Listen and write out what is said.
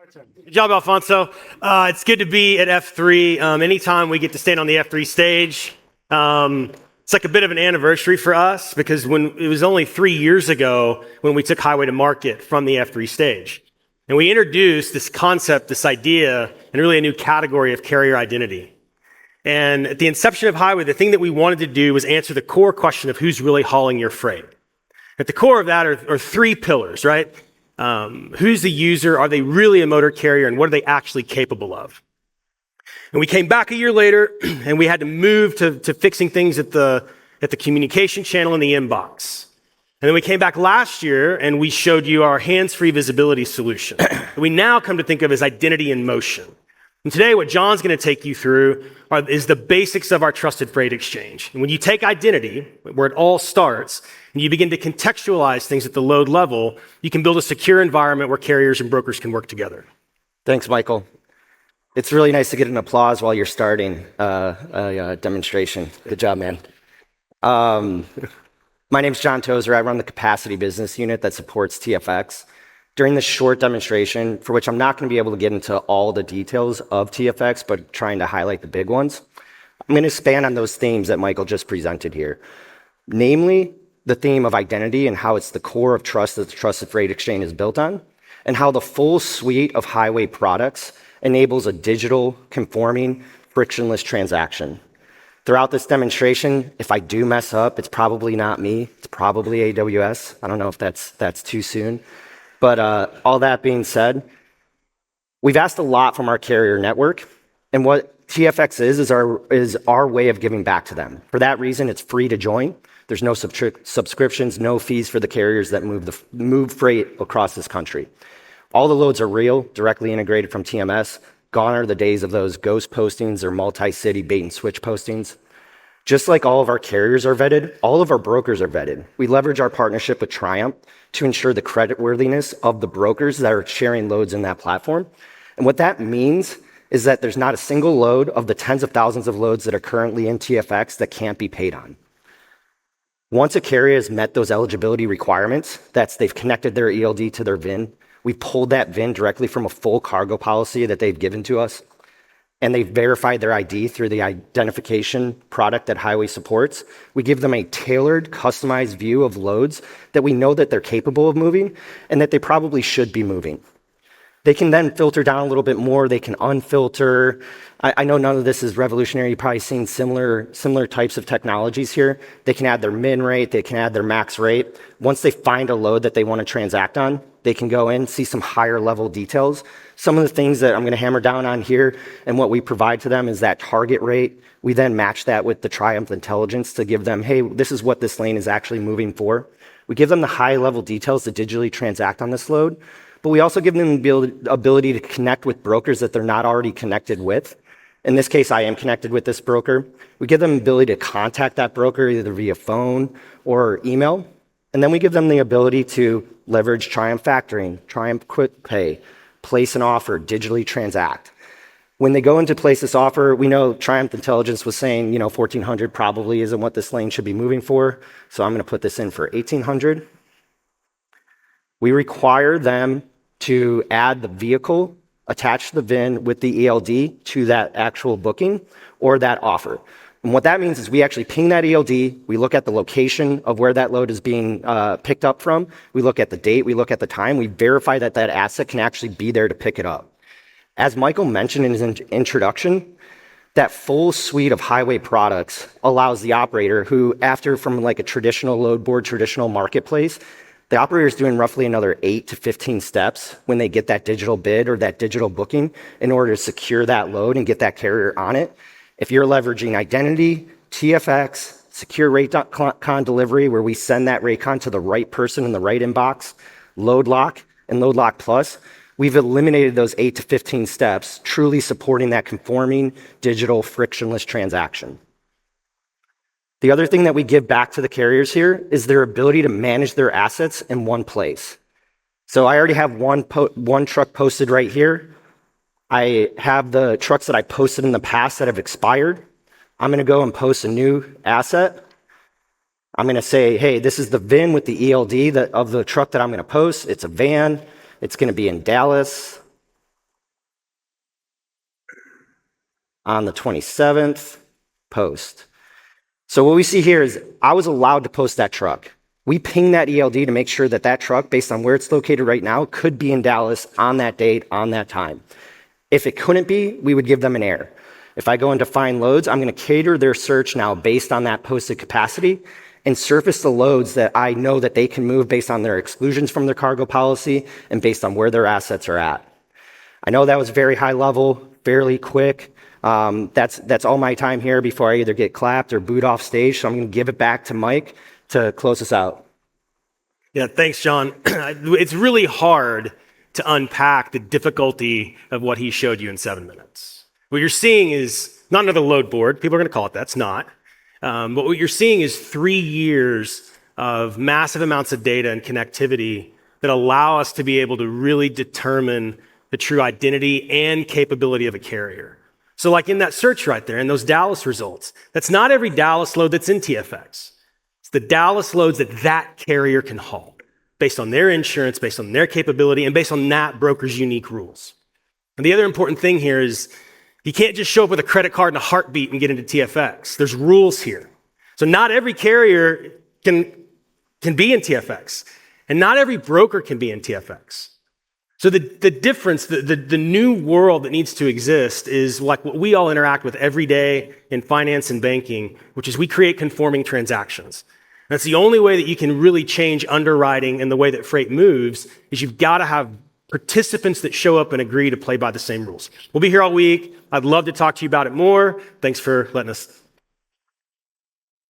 Good job, Alfonso. It's good to be at F3. Anytime we get to stand on the F3 stage, it's like a bit of an anniversary for us because when it was only 3 years ago when we took Highway to market from the F3 stage. And we introduced this concept, this idea, and really a new category of carrier identity. And at the inception of Highway, the thing that we wanted to do was answer the core question of who's really hauling your freight. At the core of that are three pillars, right? Who's the user? Are they really a motor carrier? And what are they actually capable of? And we came back a year later and we had to move to fixing things at the communication channel in the inbox. And then we came back last year and we showed you our hands-free visibility solution. We now come to think of as identity in motion. And today what John's going to take you through is the basics of our trusted freight exchange. And when you take identity, where it all starts, and you begin to contextualize things at the load level, you can build a secure environment where carriers and brokers can work together. Thanks, Michael. It's really nice to get an applause while you're starting a demonstration. Good job, man. My name's John Tozer. I run the capacity business unit that supports TFX. During this short demonstration, for which I'm not going to be able to get into all the details of TFX, but trying to highlight the big ones, I'm going to expand on those themes that Michael just presented here. Namely, the theme of identity and how it's the core of trust that the Trusted Freight Exchange is built on, and how the full suite of Highway products enables a digital, conforming, frictionless transaction. Throughout this demonstration, if I do mess up, it's probably not me. It's probably AWS. I don't know if that's too soon. But all that being said, we've asked a lot from our carrier network, and what TFX is our way of giving back to them. For that reason, it's free to join. There's no subscriptions, no fees for the carriers that move freight across this country. All the loads are real, directly integrated from TMS. Gone are the days of those ghost postings or multi-city bait and switch postings. Just like all of our carriers are vetted, all of our brokers are vetted. We leverage our partnership with Triumph to ensure the creditworthiness of the brokers that are sharing loads in that platform. And what that means is that there's not a single load of the tens of thousands of loads that are currently in TFX that can't be paid on. Once a carrier has met those eligibility requirements, that's they've connected their ELD to their VIN, we pulled that VIN directly from a full cargo policy that they've given to us, and they've verified their ID through the identification product that Highway supports. We give them a tailored, customized view of loads that we know that they're capable of moving and that they probably should be moving. They can then filter down a little bit more. They can unfilter. I know none of this is revolutionary. You've probably seen similar types of technologies here. They can add their min rate. They can add their max rate. Once they find a load that they want to transact on, they can go in, see some higher level details. Some of the things that I'm going to hammer down on here and what we provide to them is that target rate. We then match that with the Triumph intelligence to give them, hey, this is what this lane is actually moving for. We give them the high level details to digitally transact on this load. But we also give them the ability to connect with brokers that they're not already connected with. In this case, I am connected with this broker. We give them the ability to contact that broker either via phone or email. And then we give them the ability to leverage Triumph Factoring, Triumph Quick Pay, place an offer, digitally transact. When they go into place this offer, we know Triumph Intelligence was saying, 1,400 probably isn't what this lane should be moving for. So I'm going to put this in for 1,800. We require them to add the vehicle, attach the VIN with the ELD to that actual booking or that offer. And what that means is we actually ping that ELD, we look at the location of where that load is being picked up from, we look at the date, we look at the time, we verify that that asset can actually be there to pick it up. As Michael mentioned in his introduction, that full suite of Highway products allows the operator who, after from like a traditional load board, traditional marketplace, the operator is doing roughly another 8 to 15 steps when they get that digital bid or that digital booking in order to secure that load and get that carrier on it. If you're leveraging identity, TFX, secure Raycon delivery, where we send that Raycon to the right person in the right inbox, Load Lock and Load Lock Plus, we've eliminated those 8 to 15 steps, truly supporting that conforming, digital, frictionless transaction. The other thing that we give back to the carriers here is their ability to manage their assets in one place. So I already have one truck posted right here. I have the trucks that I posted in the past that have expired. I'm going to go and post a new asset. I'm going to say, hey, this is the VIN with the ELD of the truck that I'm going to post. It's a van. It's going to be in Dallas. On the 27th, post. So what we see here is I was allowed to post that truck. We pinged that ELD to make sure that that truck, based on where it's located right now, could be in Dallas on that date, on that time. If it couldn't be, we would give them an error. If I go into find loads, I'm going to cater their search now based on that posted capacity and surface the loads that I know that they can move based on their exclusions from their cargo policy and based on where their assets are at. I know that was very high level, fairly quick. That's all my time here before I either get clapped or booed off stage. So I'm going to give it back to Mike to close us out. Yeah, thanks, John. It's really hard to unpack the difficulty of what he showed you in 7 minutes. What you're seeing is not another load board. People are going to call it that. It's not. But what you're seeing is 3 years of massive amounts of data and connectivity that allow us to be able to really determine the true identity and capability of a carrier. So like in that search right there, in those Dallas results, that's not every Dallas load that's in TFX. It's the Dallas loads that that carrier can haul based on their insurance, based on their capability, and based on that broker's unique rules. And the other important thing here is you can't just show up with a credit card and a heartbeat and get into TFX. There's rules here. So not every carrier can be in TFX, and not every broker can be in TFX. So the difference, the new world that needs to exist is like what we all interact with every day in finance and banking, which is we create conforming transactions. That's the only way that you can really change underwriting and the way that freight moves is you've got to have participants that show up and agree to play by the same rules. We'll be here all week. I'd love to talk to you about it more. Thanks for letting us